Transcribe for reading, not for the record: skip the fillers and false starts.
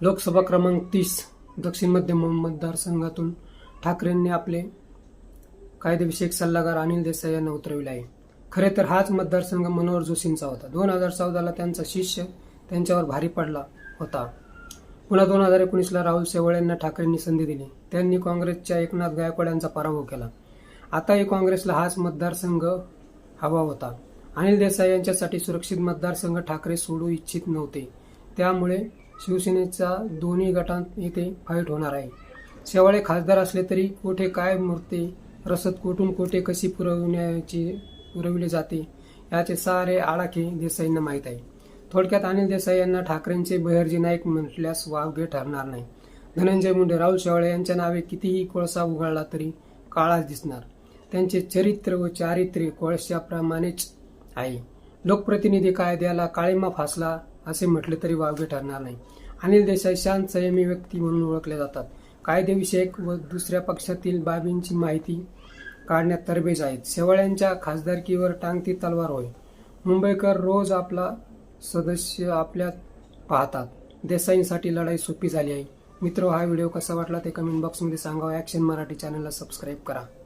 लोकसभा क्रमांक 30 दक्षिण मध्य मतदारसंघातून ठाकरेंनी आपले कायदेविषयक सल्लागार अनिल देसाई यांना उतरविले आहे. खरे तर हाच मतदारसंघ मनोहर जोशींचा होता. 2014ला त्यांचा शिष्य त्यांच्यावर भारी पडला होता. पुन्हा 2019ला राहुल शेवाळे यांना ठाकरेंनी संधी दिली. त्यांनी काँग्रेसच्या एकनाथ गायकवाड यांचा पराभव केला. आताही काँग्रेसला हाच मतदारसंघ हवा होता. अनिल देसाई यांच्यासाठी सुरक्षित मतदारसंघ ठाकरे सोडू इच्छित नव्हते. त्यामुळे शिवसेनेचा दोन्ही गटांत येथे फाईट होणार आहे. शेवाळे खासदार असले तरी कोठे काय मुरते, रसद कोठून कोठे कशी पुरविली जाते याचे सारे आडाखे देसाईंना माहीत आहे. थोडक्यात अनिल देसाई यांना ठाकरेंचे बहिर्जी नाईक म्हटल्यास वावगे ठरणार नाही. धनंजय मुंडे, राहुल शेवाळे यांच्या नावे कितीही कोळसा उघडला तरी काळाच दिसणार. त्यांचे चरित्र व चारित्र्य कोळशाप्रमाणेच आहे. लोकप्रतिनिधी कायद्याला काळिमा फासला असे म्हटले तरी वावगे ठरणार नाही. अनिल देसाई शांत संयमी व्यक्ती म्हणून ओळखले जातात. कायदेविषयक व दुसऱ्या पक्षातील बाबींची माहिती काढण्यात तरबेज आहेत. शेवाळ्यांच्या खासदारकीवर टांगती तलवार होय. मुंबईकर रोज आपला सदस्य आपल्यात पाहतात. देसाईंसाठी लढाई सोपी झाली आहे. मित्र, हा व्हिडिओ कसा वाटला ते कमेंट बॉक्समध्ये सांगा. ॲक्शन मराठी चॅनलला सबस्क्राईब करा.